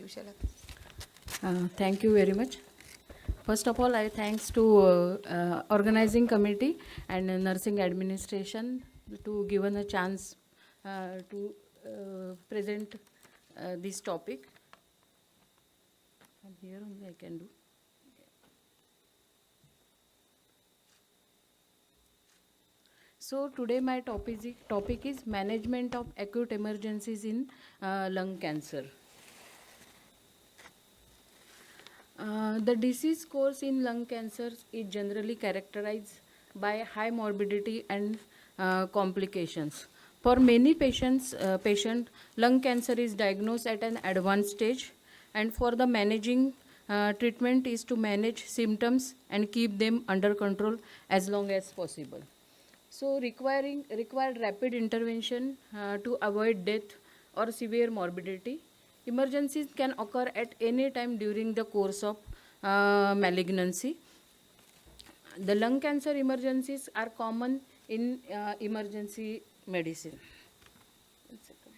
you, Shalaka. Thank you very much. First of all, I thanks to organizing committee and nursing administration to given a chance to present this topic. And here only I can do. So today my topic is management of acute emergencies in lung cancer. The disease course in lung cancer is generally characterized by high morbidity and complications. For many patients, lung cancer is diagnosed at an advanced stage, and for the managing treatment is to manage symptoms and keep them under control as long as possible. So required rapid intervention to avoid death or severe morbidity. Emergencies can occur at any time during the course of malignancy. The lung cancer emergencies are common in emergency medicine. One second.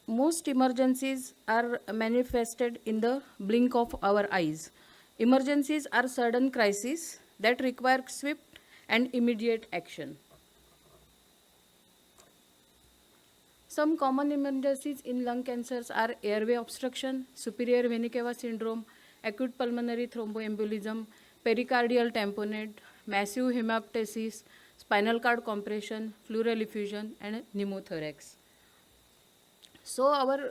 Most emergencies are manifested in the blink of our eyes. Emergencies are sudden crises that require swift and immediate action. Some common emergencies in lung cancers are airway obstruction, superior vena cava syndrome, acute pulmonary thromboembolism, pericardial tamponade, massive hemoptysis, spinal cord compression, pleural effusion, and pneumothorax. So our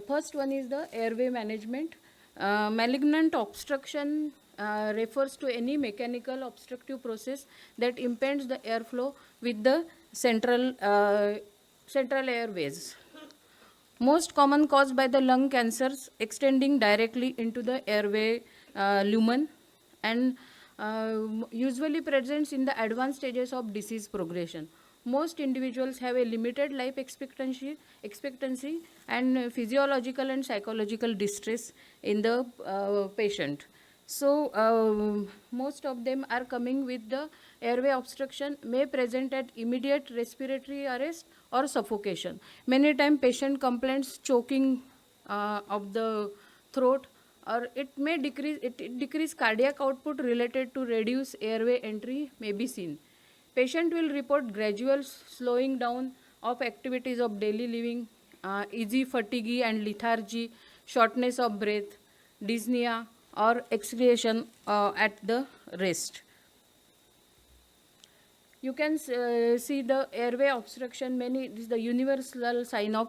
first one is the airway management. Malignant obstruction refers to any mechanical obstructive process that impedes the airflow with the central airways. Most common caused by the lung cancers extending directly into the airway lumen and usually presents in the advanced stages of disease progression. Most individuals have a limited life expectancy and physiological and psychological distress in the patient. So most of them are coming with the airway obstruction, may present at immediate respiratory arrest or suffocation. Many times patient complains choking of the throat, or it may decrease cardiac output related to reduced airway entry may be seen. Patient will report gradual slowing down of activities of daily living, easy fatigue and lethargy, shortness of breath, dyspnea or exhalation at the rest. You can see the airway obstruction. This is the universal sign of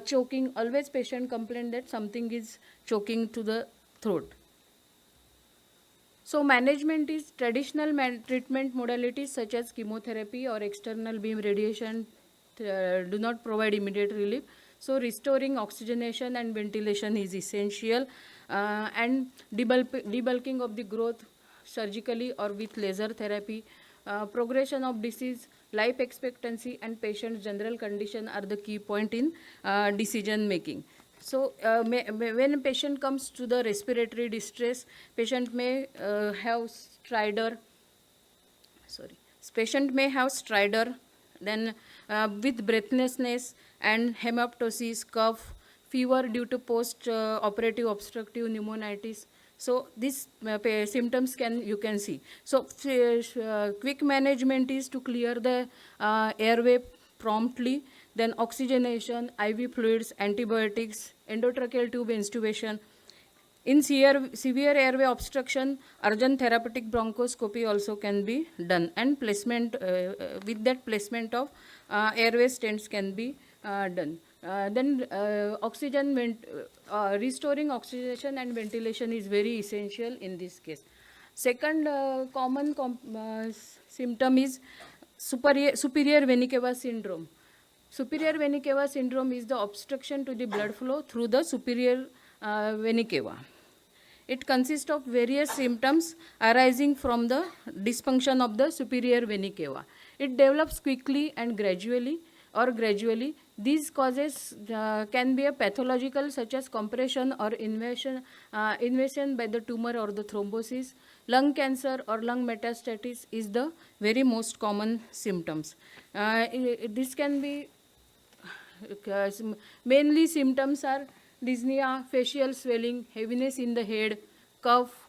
choking. Always patient complain that something is choking to the throat. So management is traditional treatment modalities such as chemotherapy or external beam radiation do not provide immediate relief. So restoring oxygenation and ventilation is essential, and debulking of the growth surgically or with laser therapy. Progression of disease, life expectancy and patient's general condition are the key point in decision making. So when a patient comes to the respiratory distress, patient may have stridor, then with breathlessness and hemoptysis, cough, fever due to post-operative obstructive pneumonitis. So these symptoms you can see. So quick management is to clear the airway promptly, then oxygenation, IV fluids, antibiotics, endotracheal tube intubation. In severe airway obstruction, urgent therapeutic bronchoscopy also can be done, and placement with that placement of airway stents can be done. Then restoring oxygenation and ventilation is very essential in this case. Second common symptom is superior vena cava syndrome. Superior vena cava syndrome is the obstruction to the blood flow through the superior vena cava. It consists of various symptoms arising from the dysfunction of the superior vena cava. It develops quickly and gradually. These causes can be a pathological such as compression or invasion by the tumor or the thrombosis. lung cancer or lung metastasis is the very most common symptoms. This can be mainly symptoms are dyspnea, facial swelling, heaviness in the head, cough,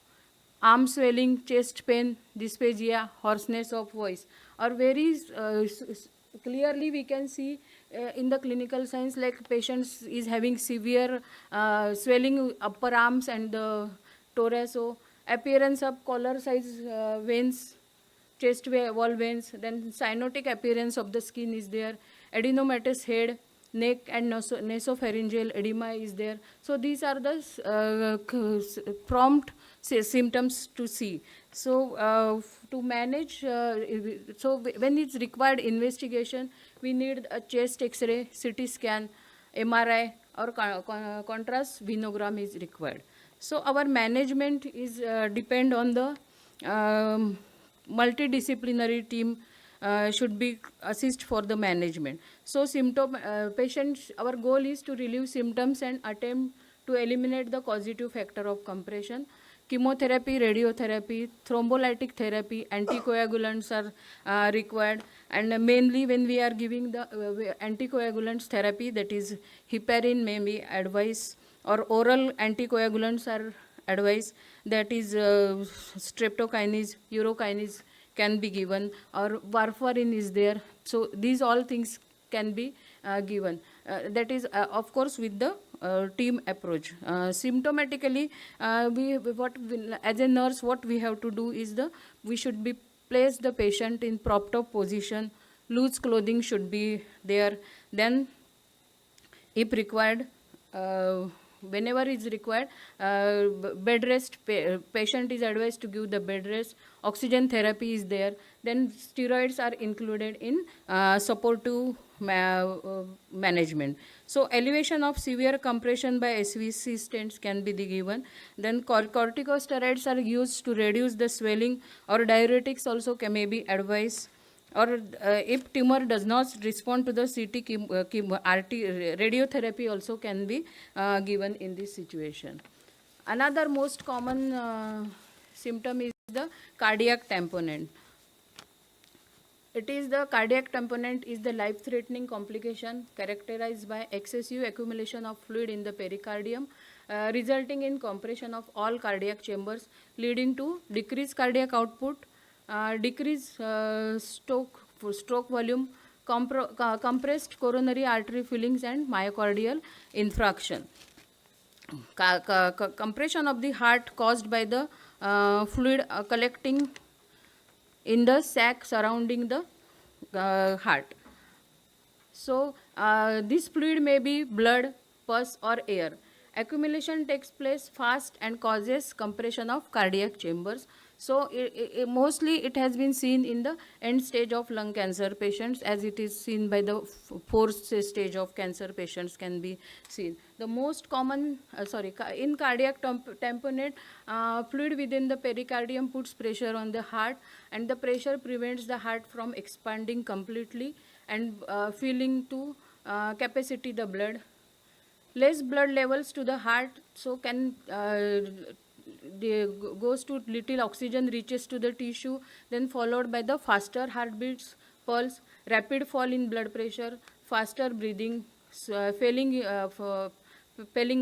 arm swelling, chest pain, dysphagia, hoarseness of voice. Or very clearly we can see in the clinical signs, like patients is having severe swelling upper arms and the torso, appearance of collar size veins, chest wall veins, then cyanotic appearance of the skin is there, adenomatous head, neck and nasopharyngeal edema is there. So these are the prompt symptoms to see. So to manage, so when it's required investigation, we need a chest X-ray, CT scan, MRI or contrast venogram is required. So our management is depend on the multidisciplinary team should be assist for the management. So patients, our goal is to relieve symptoms and attempt to eliminate the causative factor of compression. Chemotherapy, radiotherapy, thrombolytic therapy, anticoagulants are required, and mainly when we are giving the anticoagulants therapy, that is heparin may be advised, or oral anticoagulants are advised, that is streptokinase, urokinase can be given, or warfarin is there. So these all things can be given. That is of course with the team approach. Symptomatically, as a nurse, what we have to do is we should be place the patient in propped up position, loose clothing should be there, then if required, whenever is required, bed rest, patient is advised to give the bed rest, oxygen therapy is there, then steroids are included in supportive management. So elevation of severe compression by SVC stents can be given, then corticosteroids are used to reduce the swelling, or diuretics also may be advised, or if tumor does not respond to the radiotherapy also can be given in this situation. Another most common symptom is the cardiac tamponade. It is the cardiac tamponade is the life-threatening complication characterized by excessive accumulation of fluid in the pericardium, resulting in compression of all cardiac chambers, leading to decreased cardiac output, decreased stroke volume, compressed coronary artery fillings, and myocardial infarction. Compression of the heart caused by the fluid collecting in the sac surrounding the heart. So this fluid may be blood, pus or air. Accumulation takes place fast and causes compression of cardiac chambers. So mostly it has been seen in the end stage of lung cancer patients, as it is seen by the fourth stage of cancer patients can be seen. The most common, in cardiac tamponade, fluid within the pericardium puts pressure on the heart, and the pressure prevents the heart from expanding completely and filling to capacity the blood. Less blood levels to the heart, so can goes to little oxygen reaches to the tissue, then followed by the faster heartbeats, pulse, rapid fall in blood pressure, faster breathing, failing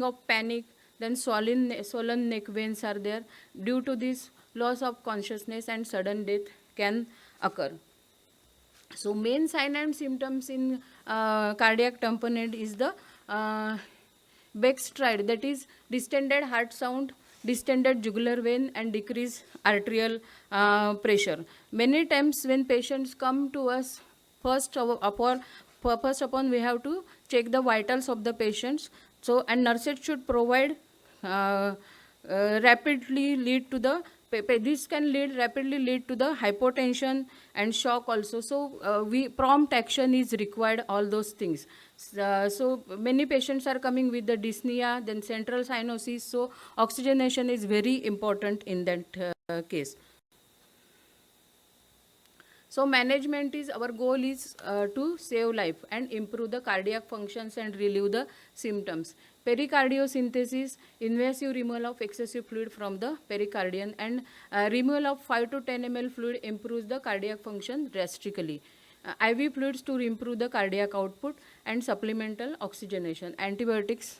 of panic, then swollen neck veins are there. Due to this, loss of consciousness and sudden death can occur. So main sign and symptoms in cardiac tamponade is the Beck stride, that is distended heart sound, distended jugular vein, and decreased arterial pressure. Many times when patients come to us, first upon we have to check the vitals of the patients. So, and nurses should provide rapidly lead to the this can rapidly lead to the hypotension and shock also. So prompt action is required, all those things. So many patients are coming with the dyspnea, then central cyanosis. So oxygenation is very important in that case. So management is, our goal is to save life and improve the cardiac functions and relieve the symptoms. Pericardiocentesis, invasive removal of excessive fluid from the pericardium, and removal of 5 to 10 ml fluid improves the cardiac function drastically. IV fluids to improve the cardiac output, and supplemental oxygenation. Antibiotics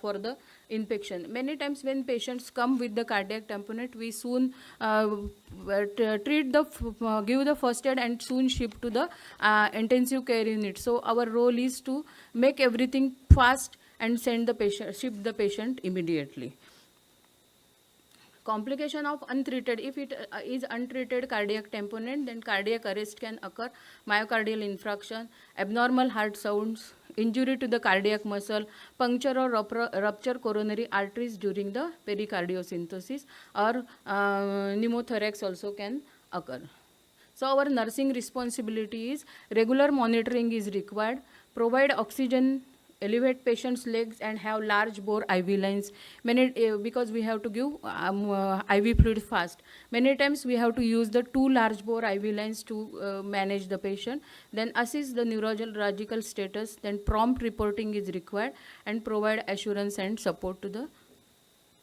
for the infection. Many times when patients come with the cardiac tamponade, we soon give the first aid and soon shift to the intensive care unit. So our role is to make everything fast and shift the patient immediately. Complication of untreated, if it is untreated cardiac tamponade, then cardiac arrest can occur, myocardial infarction, abnormal heart sounds, injury to the cardiac muscle, puncture or rupture coronary arteries during the pericardiocentesis, or pneumothorax also can occur. So our nursing responsibility is regular monitoring is required, provide oxygen, elevate patient's legs, and have large bore IV lines. Because we have to give IV fluid fast. Many times we have to use the 2 large bore IV lines to manage the patient. Then assess the neurological status. Then prompt reporting is required, and provide assurance and support to the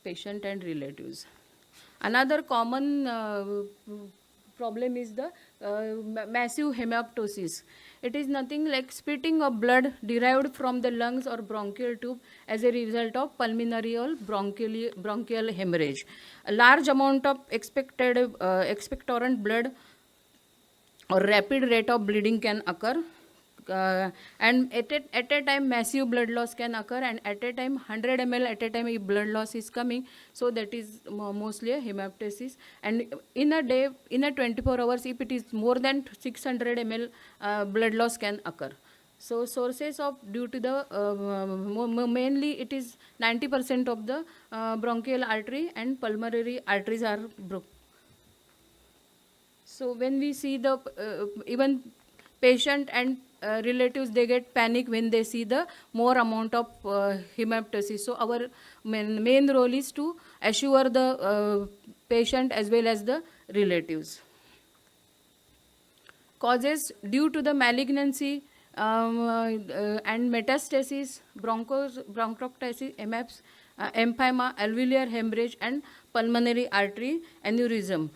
patient and relatives. Another common problem is the massive hemoptysis. It is nothing like spitting of blood derived from the lungs or bronchial tube as a result of pulmonary or bronchial hemorrhage. A large amount of expectorant blood or rapid rate of bleeding can occur. And at a time massive blood loss can occur, and at a time 100 ml at a time if blood loss is coming, so that is mostly a hemoptysis. And in a day, in a 24 hours, if it is more than 600 ml blood loss can occur. So sources of due to the mainly it is 90% of the bronchial artery and pulmonary arteries are broken. So when we see the even patient and relatives, they get panic when they see the more amount of hemoptysis. So our main role is to assure the patient as well as the relatives. Causes due to the malignancy and metastasis, bronchiectasis, emphysema, alveolar hemorrhage, and pulmonary artery aneurysm.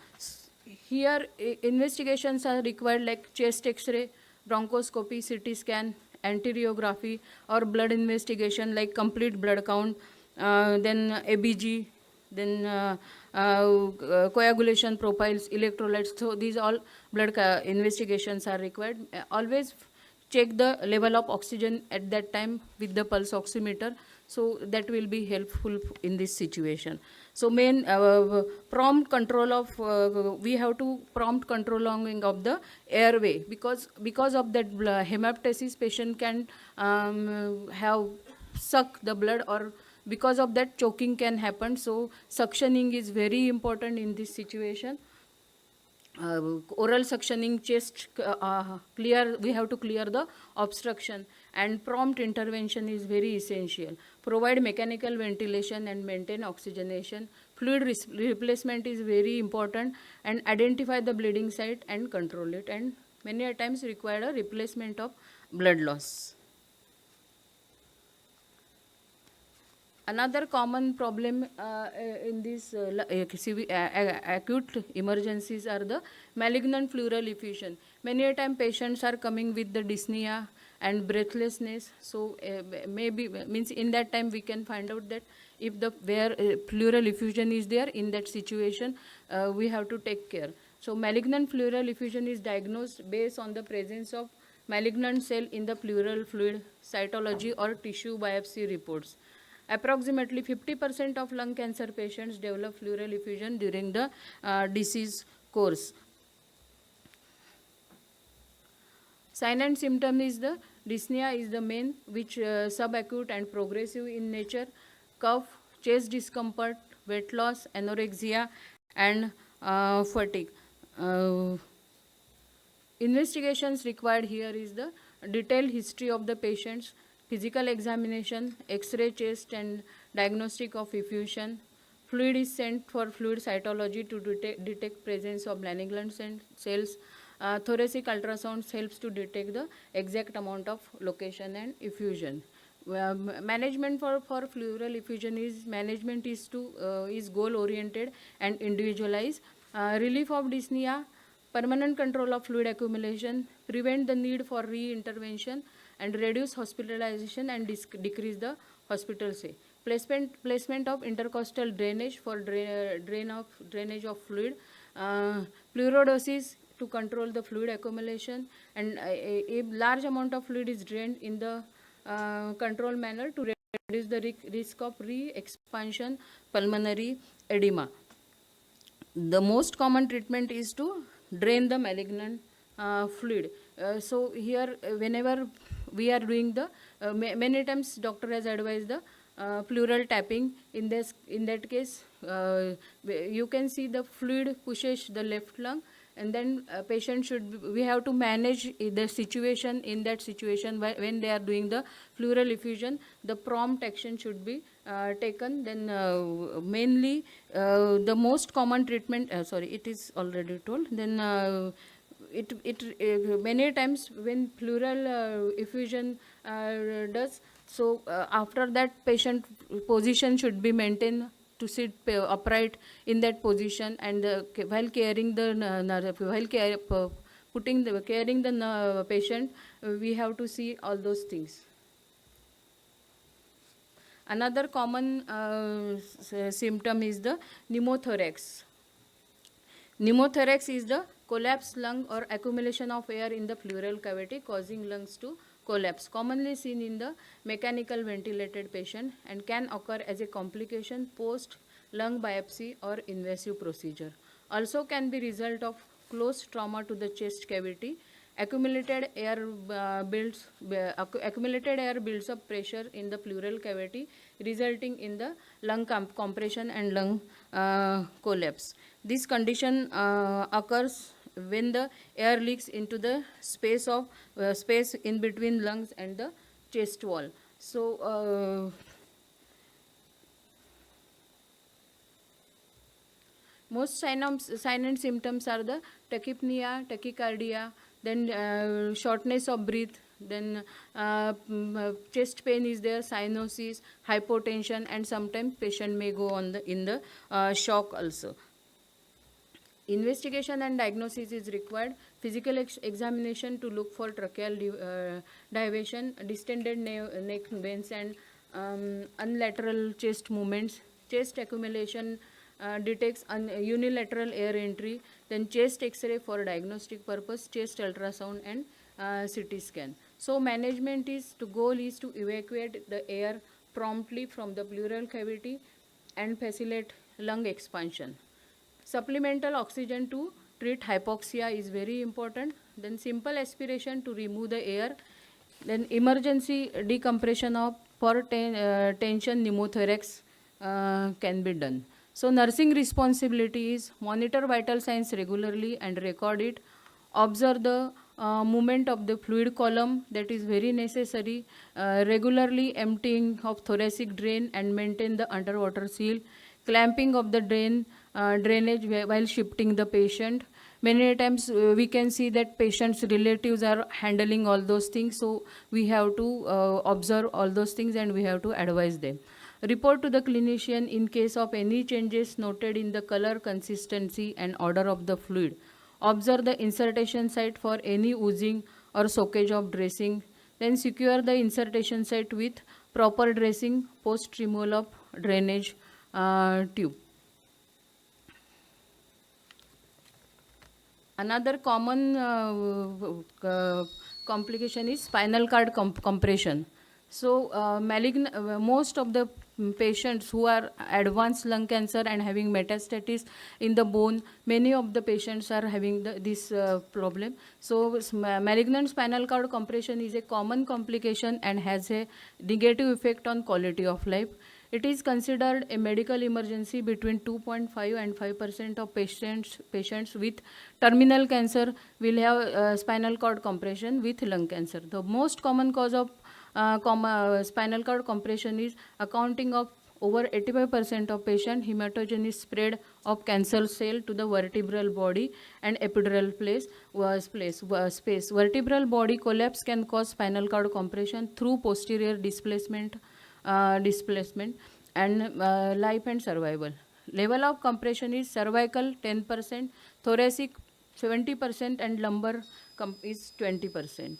Here investigations are required like chest X-ray, bronchoscopy, CT scan, angiography, or blood investigation like complete blood count, then ABG, then coagulation profiles, electrolytes. So these all blood investigations are required. Always check the level of oxygen at that time with the pulse oximeter, so that will be helpful in this situation. So main prompt control of we have to prompt controlling of the airway, because of that hemoptysis patient can have suck the blood, or because of that choking can happen. So suctioning is very important in this situation. Oral suctioning, chest clear, we have to clear the obstruction, and prompt intervention is very essential. Provide mechanical ventilation and maintain oxygenation. Fluid replacement is very important, and identify the bleeding site and control it, and many a times require a replacement of blood loss. Another common problem in these acute emergencies are the malignant pleural effusion. Many a time patients are coming with the dyspnea and breathlessness. So maybe means in that time we can find out that if the pleural effusion is there, in that situation we have to take care. So malignant pleural effusion is diagnosed based on the presence of malignant cell in the pleural fluid, cytology, or tissue biopsy reports. Approximately 50% of lung cancer patients develop pleural effusion during the disease course. Sign and symptom is the dyspnea is the main, which subacute and progressive in nature, cough, chest discomfort, weight loss, anorexia, and fatigue. Investigations required here is the detailed history of the patients, physical examination, X-ray chest and diagnostic of effusion. Fluid is sent for fluid cytology to detect presence of malignant cells. Thoracic ultrasound helps to detect the exact amount of location and effusion. Management for pleural effusion is goal oriented and individualized. Relief of dyspnea, permanent control of fluid accumulation, prevent the need for re-intervention, and reduce hospitalization and decrease the hospital stay. Placement of intercostal drainage for drainage of fluid. Pleurodosis to control the fluid accumulation, and a large amount of fluid is drained in the control manner to reduce the risk of re-expansion pulmonary edema. The most common treatment is to drain the malignant fluid. So here, whenever we are doing the many times doctor has advised the pleural tapping. In that case, you can see the fluid pushes the left lung, and then we have to manage the situation. In that situation, when they are doing the pleural effusion, the prompt action should be taken. Then mainly the most common treatment, it is already told. Then many times when pleural effusion does, so after that patient position should be maintained to sit upright in that position, and while caring the caring the patient, we have to see all those things. Another common symptom is the pneumothorax. Pneumothorax is the collapsed lung or accumulation of air in the pleural cavity causing lungs to collapse, commonly seen in the mechanical ventilated patient, and can occur as a complication post lung biopsy or invasive procedure. Also can be result of close trauma to the chest cavity. Accumulated air builds up pressure in the pleural cavity, resulting in the lung compression and lung collapse. This condition occurs when the air leaks into the space in between lungs and the chest wall. So most sign and symptoms are the tachypnea, tachycardia, then shortness of breath, then chest pain is there, cyanosis, hypotension, and sometimes patient may go in the shock also. Investigation and diagnosis is required. Physical examination to look for tracheal divation, distended neck veins, and unilateral chest movements. Chest accumulation detects unilateral air entry. Then chest X-ray for diagnostic purpose, chest ultrasound, and CT scan. So management goal is to evacuate the air promptly from the pleural cavity and facilitate lung expansion. Supplemental oxygen to treat hypoxia is very important. Then simple aspiration to remove the air. Then emergency decompression for tension pneumothorax can be done. So nursing responsibility is monitor vital signs regularly and record it. Observe the movement of the fluid column, that is very necessary. Regularly emptying of thoracic drain and maintain the underwater seal. Clamping of the drainage while shifting the patient. Many times we can see that patients' relatives are handling all those things, so we have to observe all those things and we have to advise them. Report to the clinician in case of any changes noted in the color, consistency, and odor of the fluid. Observe the insertion site for any oozing or soakage of dressing. Then secure the insertion site with proper dressing post removal of drainage tube. Another common complication is spinal cord compression. So most of the patients who are advanced lung cancer and having metastasis in the bone, many of the patients are having this problem. So malignant spinal cord compression is a common complication and has a negative effect on quality of life. It is considered a medical emergency. Between 2.5 and 5% of patients with terminal cancer will have spinal cord compression with lung cancer. The most common cause of spinal cord compression is accounting of over 85% of patient hematogen is spread of cancer cell to the vertebral body and epidural space. Vertebral body collapse can cause spinal cord compression through posterior displacement and life and survival. Level of compression is cervical 10%, thoracic 70%, and lumbar is 20%.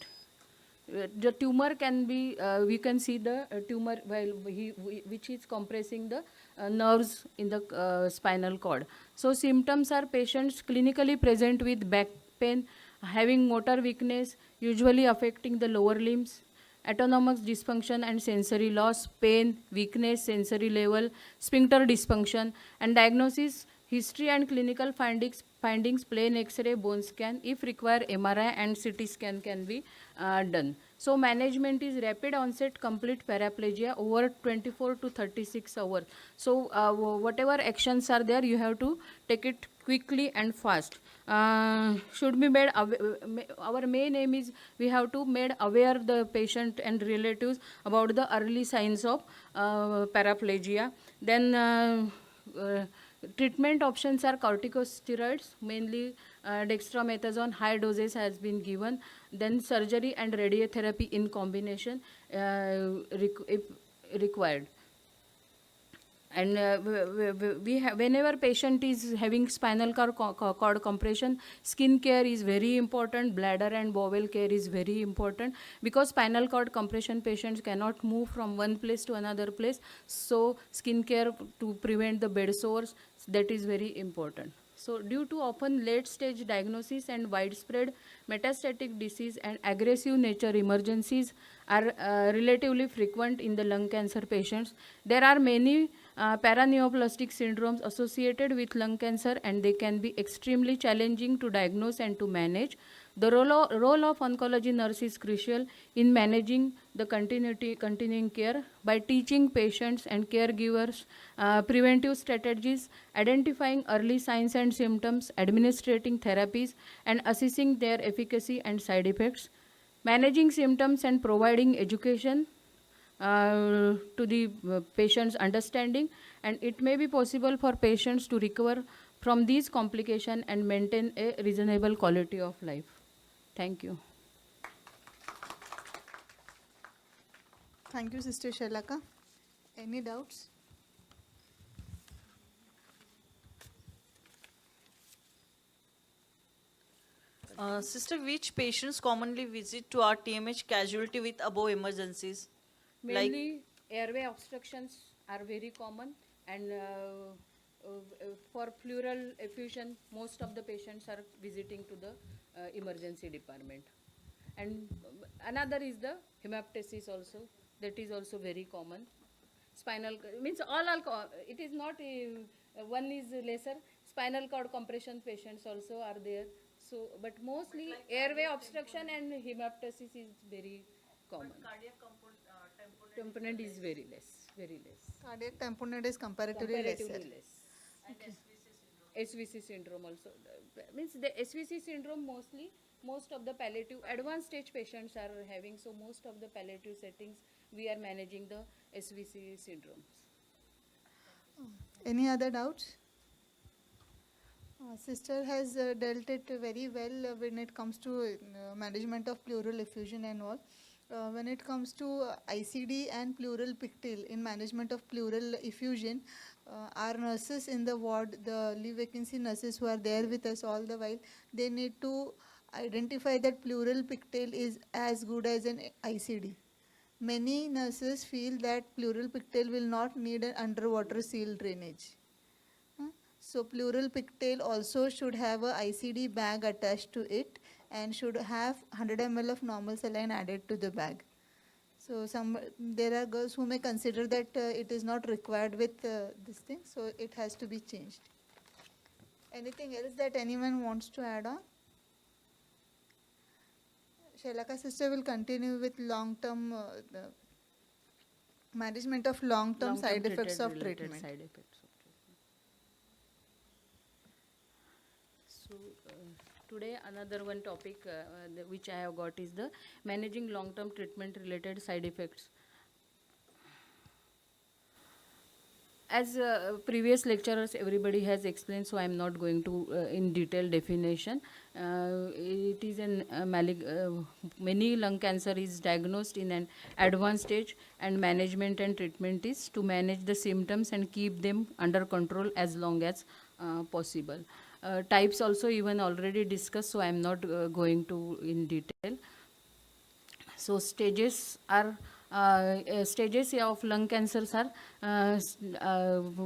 The tumor can be, we can see the tumor which is compressing the nerves in the spinal cord. So symptoms are patients clinically present with back pain, having motor weakness, usually affecting the lower limbs, autonomic dysfunction and sensory loss, pain, weakness, sensory level, sphincter dysfunction, and diagnosis, history and clinical findings, plain X-ray, bone scan. If require, MRI and CT scan can be done. So management is rapid onset, complete paraplegia over 24 to 36 hours. So whatever actions are there, you have to take it quickly and fast. Should be made our main aim is we have to made aware the patient and relatives about the early signs of paraplegia. Then treatment options are corticosteroids, mainly dextromethasone, high doses has been given. Then surgery and radiotherapy in combination if required. And whenever patient is having spinal cord compression, skin care is very important, bladder and bowel care is very important, because spinal cord compression patients cannot move from one place to another place. So skin care to prevent the bed sores, that is very important. So due to often late stage diagnosis and widespread metastatic disease and aggressive nature, emergencies are relatively frequent in the lung cancer patients. There are many paraneoplastic syndromes associated with lung cancer, and they can be extremely challenging to diagnose and to manage. The role of oncology nurse is crucial in managing the continuing care by teaching patients and caregivers preventive strategies, identifying early signs and symptoms, administrating therapies, and assessing their efficacy and side effects, managing symptoms and providing education to the patient's understanding, and it may be possible for patients to recover from these complications and maintain a reasonable quality of life. Thank you. Thank you, Sister Shalaka. Any doubts? Sister, which patients commonly visit to our TMH casualty with above emergencies? Mainly airway obstructions are very common, and for pleural effusion, most of the patients are visiting to the emergency department. And another is the hemoptysis also, that is also very common. Spinal means it is not one is lesser. Spinal cord compression patients also are there. So, but mostly airway obstruction and hemoptysis is very common. Cardiac Component is very less, very less. Cardiac tamponade is comparatively lesser. less. SVC syndrome also. Means the SVC syndrome most of the palliative advanced stage patients are having. So most of the palliative settings we are managing the SVC syndromes. Any other doubts? Sister has dealt it very well when it comes to management of pleural effusion and all. When it comes to ICD and pleural pigtail in management of pleural effusion, our nurses in the ward, the leave vacancy nurses who are there with us all the while, they need to identify that pleural pigtail is as good as an ICD. Many nurses feel that pleural pigtail will not need an underwater seal drainage. So pleural pigtail also should have a ICD bag attached to it and should have 100 ml of normal saline added to the bag. So there are girls who may consider that it is not required with this thing, so it has to be changed. Anything else that anyone wants to add on? Shalaka sister will continue with long-term management of long-term side effects of treatment. So today another one topic which I have got is the managing long-term treatment related side effects. As previous lecturers, everybody has explained, so I am not going to in detail definition. It is many lung cancer is diagnosed in an advanced stage, and management and treatment is to manage the symptoms and keep them under control as long as possible. Types also even already discussed, so I am not going to in detail. So stages of lung cancers are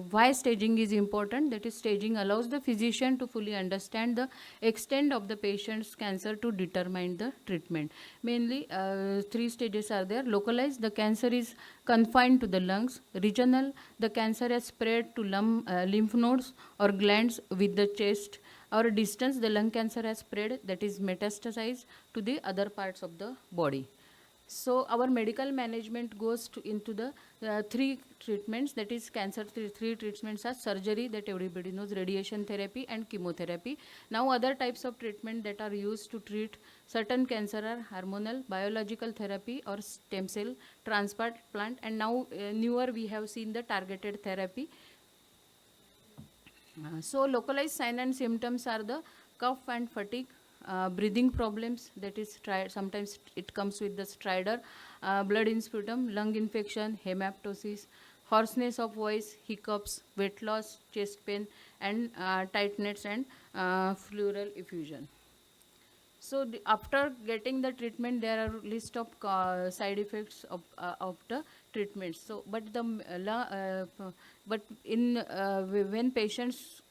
why staging is important. That is, staging allows the physician to fully understand the extent of the patient's cancer to determine the treatment. Mainly, 3 stages are there. Localized, the cancer is confined to the lungs. Regional, the cancer has spread to lymph nodes or glands with the chest. Or distance, the lung cancer has spread, that is metastasized to the other parts of the body. So our medical management goes into the 3 treatments, that is cancer. Three treatments are surgery, that everybody knows, radiation therapy and chemotherapy. Now other types of treatment that are used to treat certain cancer are hormonal, biological therapy or stem cell transplant, and now newer we have seen the targeted therapy. So localized sign and symptoms are the cough and fatigue, breathing problems, that is sometimes it comes with the stridor, blood in sputum, lung infection, hemoptysis, hoarseness of voice, hiccups, weight loss, chest pain, and tightness and pleural effusion. So after getting the treatment, there are list of side effects of the treatment. So, but in when patients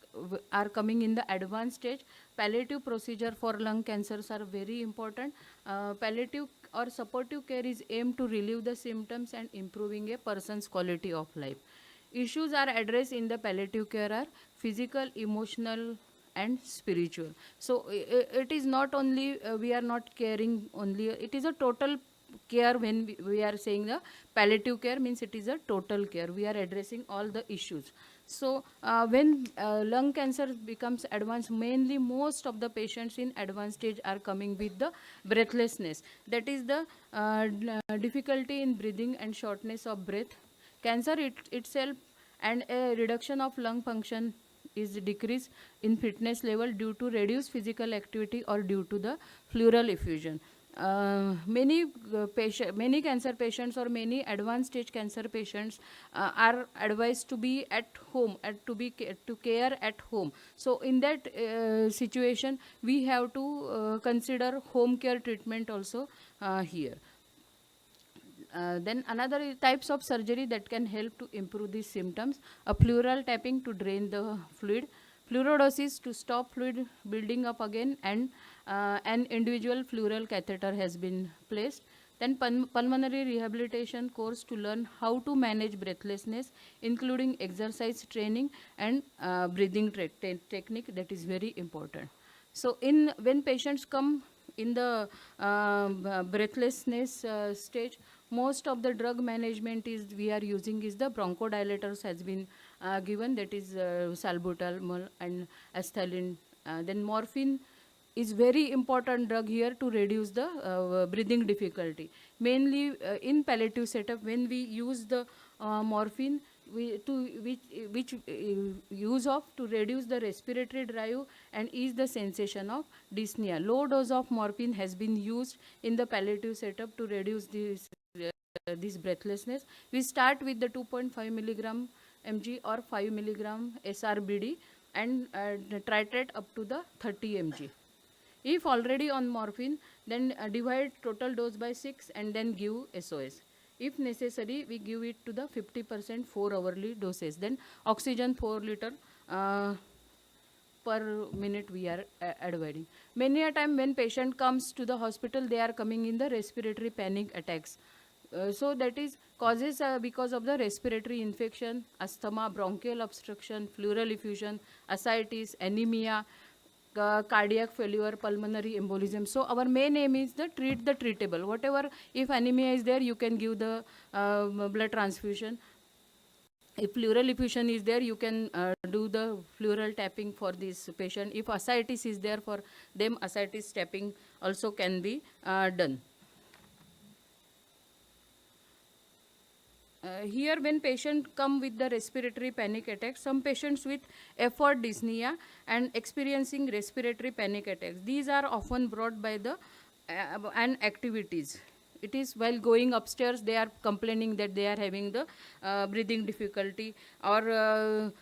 are coming in the advanced stage, palliative procedure for lung cancers are very important. Palliative or supportive care is aimed to relieve the symptoms and improving a person's quality of life. Issues are addressed in the palliative care are physical, emotional, and spiritual. So it is not only we are not caring only, it is a total care. When we are saying the palliative care, means it is a total care, we are addressing all the issues. So when lung cancer becomes advanced, mainly most of the patients in advanced stage are coming with the breathlessness, that is the difficulty in breathing and shortness of breath. Cancer itself and a reduction of lung function is decrease in fitness level due to reduced physical activity or due to the pleural effusion. Many cancer patients or many advanced stage cancer patients are advised to be at home, to care at home. So in that situation, we have to consider home care treatment also here. Then another types of surgery that can help to improve these symptoms: a pleural tapping to drain the fluid, fluorosis to stop fluid building up again, and an individual pleural catheter has been placed. Then pulmonary rehabilitation course to learn how to manage breathlessness, including exercise training and breathing technique, that is very important. So when patients come in the breathlessness stage, most of the drug management is we are using is the bronchodilators has been given, that is salbutamol and acetylene. Then morphine is very important drug here to reduce the breathing difficulty. Mainly in palliative setup, when we use the morphine, which use of to reduce the respiratory drive and ease the sensation of dyspnea. Low dose of morphine has been used in the palliative setup to reduce this breathlessness. We start with the 2.5 milligram mg or 5 milligram SRBD and titrate up to the 30 mg. If already on morphine, then divide total dose by 6 and then give SOS. If necessary, we give it to the 50% 4-hourly doses. Then oxygen 4 liter per minute we are advising. Many a time when patient comes to the hospital, they are coming in the respiratory panic attacks. So that is causes because of the respiratory infection, asthma, bronchial obstruction, pleural effusion, ascites, anemia, cardiac failure, pulmonary embolism. So our main aim is the treat the treatable. Whatever, if anemia is there, you can give the blood transfusion. If pleural effusion is there, you can do the pleural tapping for this patient. If ascites is there for them, ascites tapping also can be done. here when patient come with the respiratory panic attack, some patients with effort dyspnea and experiencing respiratory panic attacks, these are often brought by the and activities. It is while going upstairs they are complaining that they are having the breathing difficulty, or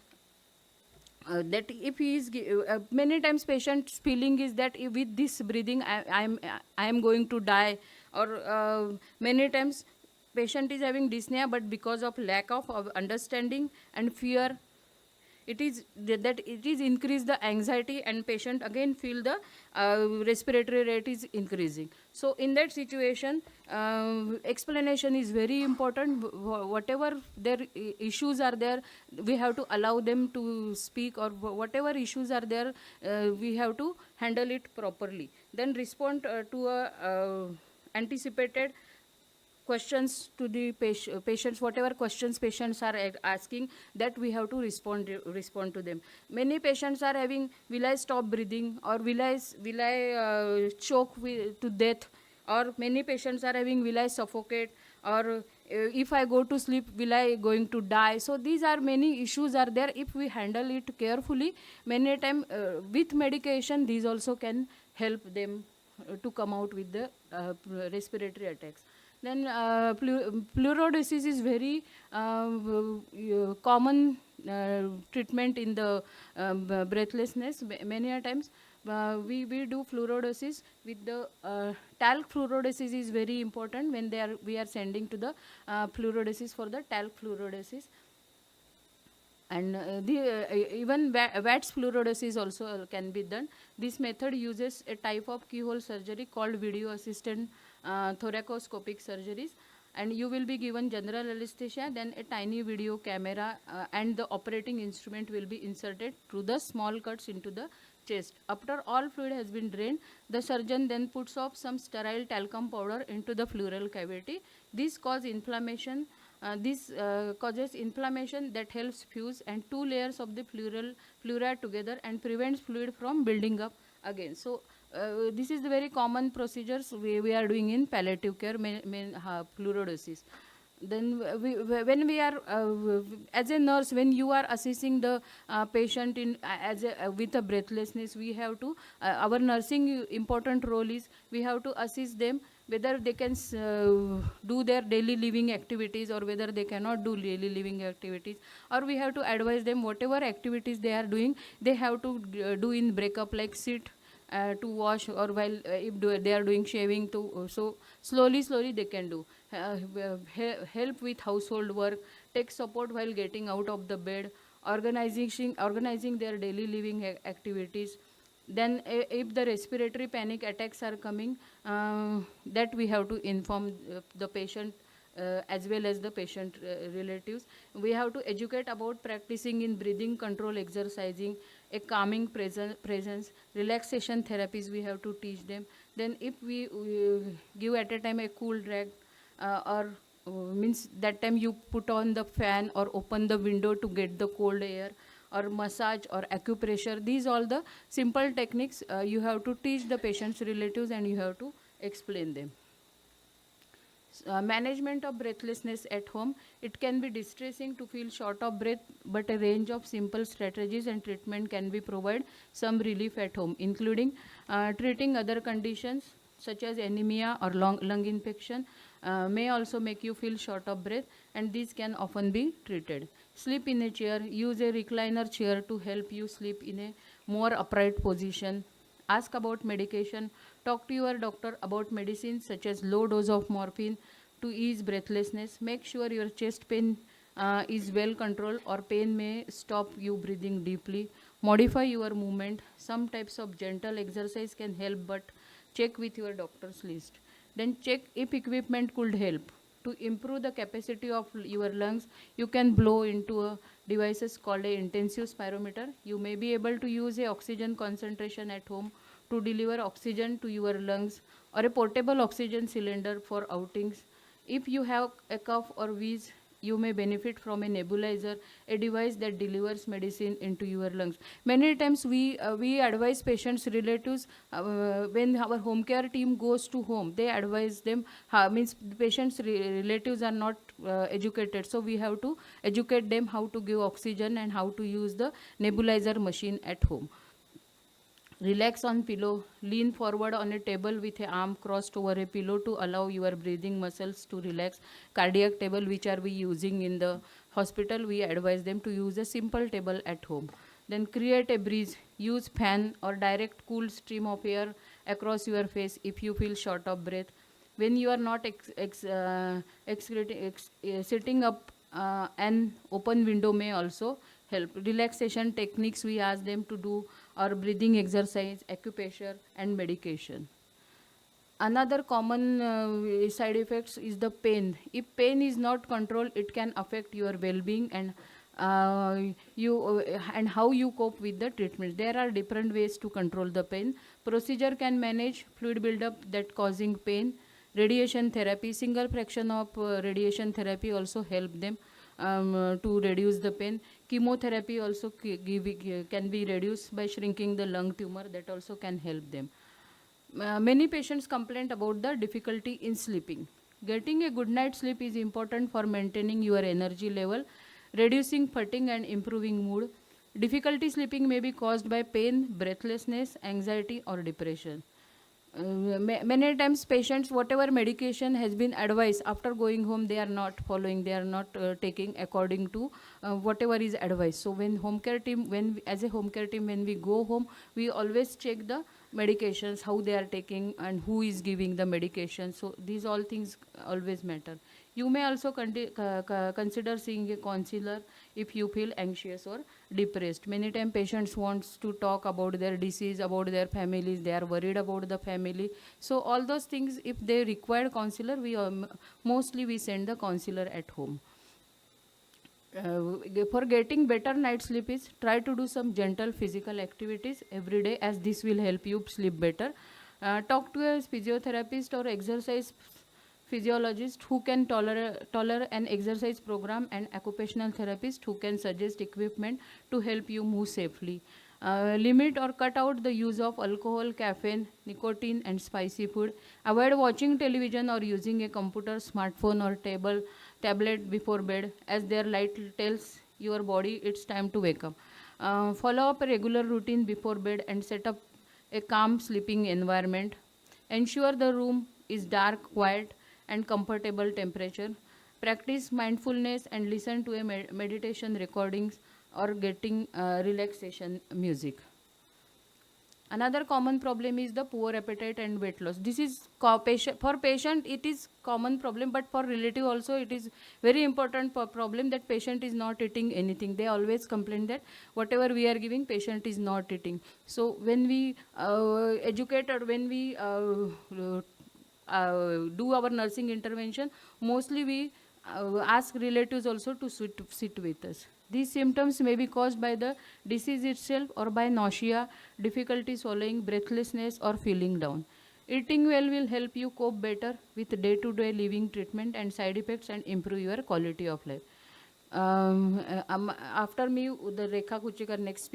that if he is many times patient's feeling is that with this breathing I am going to die, or many times patient is having dyspnea but because of lack of understanding and fear, it is that it is increase the anxiety and patient again feel the respiratory rate is increasing. So in that situation explanation is very important. Whatever their issues are there, we have to allow them to speak, or whatever issues are there we have to handle it properly, then respond to a anticipated questions to the patients. Whatever questions patients are asking, that we have to respond to them. Many patients are having, will I stop breathing, or will I choke to death, or many patients are having, will I suffocate, or if I go to sleep will I going to die. So these are many issues are there. If we handle it carefully, many time with medication these also can help them to come out with the respiratory attacks. Then pleurodesis is very common treatment in the breathlessness. Many a times we do fluorodesis with the talc. Fluorodesis is very important when we are sending to the fluorodesis for the talc fluorodesis. And even VATS fluorodesis also can be done. This method uses a type of keyhole surgery called video assisted thoracoscopic surgeries, and you will be given general anesthesia, then a tiny video camera and the operating instrument will be inserted through the small cuts into the chest. After all fluid has been drained, the surgeon then puts off some sterile talcum powder into the pleural cavity. This causes inflammation. Causes inflammation that helps fuse and two layers of the pleura together and prevents fluid from building up again. So this is the very common procedures we are doing in palliative care, pleurodesis. Then when we are as a nurse, when you are assessing the patient in with a breathlessness, we have to our nursing important role is we have to assist them whether they can do their daily living activities or whether they cannot do daily living activities, or we have to advise them whatever activities they are doing they have to do in breakup, like sit to wash, or while if they are doing shaving to so slowly they can do. Help with household work, take support while getting out of the bed, organizing their daily living activities. Then if the respiratory panic attacks are coming, that we have to inform the patient as well as the patient relatives. We have to educate about practicing in breathing control, exercising, a calming presence, relaxation therapies we have to teach them. Then if we give at a time a cool drag, or means that time you put on the fan or open the window to get the cold air, or massage or acupressure, these all the simple techniques you have to teach the patient's relatives and you have to explain them. Management of breathlessness at home. It can be distressing to feel short of breath, but a range of simple strategies and treatment can be provide some relief at home, including treating other conditions such as anemia or lung infection may also make you feel short of breath, and these can often be treated. Sleep in a chair. Use a recliner chair to help you sleep in a more upright position. Ask about medication. Talk to your doctor about medicines such as low dose of morphine to ease breathlessness. Make sure your chest pain is well controlled, or pain may stop you breathing deeply. Modify your movement. Some types of gentle exercise can help, but check with your doctor's list. Then check if equipment could help. To improve the capacity of your lungs, you can blow into a devices called a intensive spirometer. You may be able to use a oxygen concentration at home to deliver oxygen to your lungs, or a portable oxygen cylinder for outings. If you have a cough or wheeze, you may benefit from a nebulizer, a device that delivers medicine into your lungs. Many times we advise patients' relatives when our home care team goes to home, they advise them, means the patients' relatives are not educated, so we have to educate them how to give oxygen and how to use the nebulizer machine at home. Relax on pillow, lean forward on a table with a arm crossed over a pillow to allow your breathing muscles to relax. Cardiac table, which are we using in the hospital, we advise them to use a simple table at home. Then create a breeze, use fan or direct cool stream of air across your face if you feel short of breath. When you are not sitting up, an open window may also help. Relaxation techniques we ask them to do or breathing exercise, acupressure and medication. Another common side effects is the pain. If pain is not controlled, it can affect your well-being and and how you cope with the treatment. There are different ways to control the pain. Procedure can manage fluid buildup that causing pain. Radiation therapy, single fraction of radiation therapy also help them to reduce the pain. Chemotherapy also can be reduced by shrinking the lung tumor, that also can help them. Many patients complain about the difficulty in sleeping. Getting a good night's sleep is important for maintaining your energy level, reducing fatigue and improving mood. Difficulty sleeping may be caused by pain, breathlessness, anxiety or depression. Many times patients, whatever medication has been advised, after going home they are not following, they are not taking according to whatever is advised. So when home care team, as a home care team, when we go home, we always check the medications, how they are taking and who is giving the medication. So these all things always matter. You may also consider seeing a counselor if you feel anxious or depressed. Many times patients wants to talk about their disease, about their families, they are worried about the family. So all those things, if they require counselor, mostly we send the counselor at home. For getting better night sleep is try to do some gentle physical activities every day, as this will help you sleep better. Talk to a physiotherapist or exercise physiologist who can tolerate an exercise program, and occupational therapist who can suggest equipment to help you move safely. Limit or cut out the use of alcohol, caffeine, nicotine and spicy food. Avoid watching television or using a computer, smartphone or tablet before bed, as their light tells your body it's time to wake up. Follow up a regular routine before bed and set up a calm sleeping environment. Ensure the room is dark, quiet and comfortable temperature. Practice mindfulness and listen to a meditation recordings or getting relaxation music. Another common problem is the poor appetite and weight loss. This is for patient it is common problem, but for relative also it is very important problem that patient is not eating anything. They always complain that whatever we are giving, patient is not eating. So when we educate or when we do our nursing intervention, mostly we ask relatives also to sit with us. These symptoms may be caused by the disease itself or by nausea, difficulty swallowing, breathlessness or feeling down. Eating well will help you cope better with day-to-day living treatment and side effects and improve your quality of life. After me, the Rekha Kuchikar, next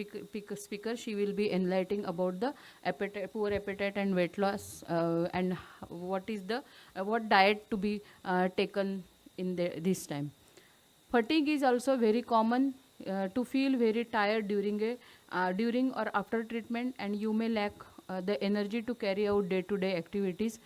speaker, she will be enlightening about the poor appetite and weight loss and what diet to be taken in this time. Fatigue is also very common, to feel very tired during or after treatment, and you may lack the energy to carry out day-to-day activities.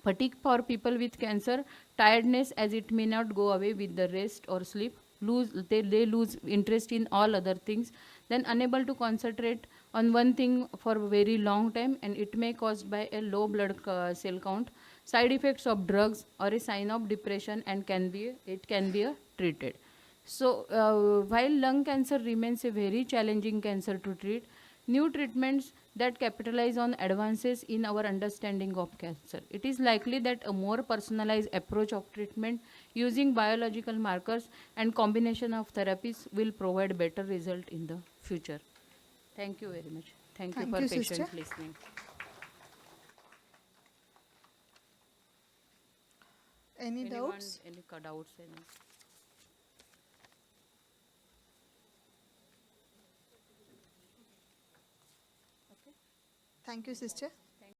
Fatigue for people with cancer, tiredness as it may not go away with the rest or sleep. They lose interest in all other things, then unable to concentrate on one thing for a very long time, and it may caused by a low blood cell count. Side effects of drugs or a sign of depression, and it can be treated. So while lung cancer remains a very challenging cancer to treat, new treatments that capitalize on advances in our understanding of cancer, it is likely that a more personalized approach of treatment using biological markers and combination of therapies will provide better result in the future. Thank you very much. Thank you for sister. patient listening. Any Anyone, doubts? any doubts? Any? Thank you, sister.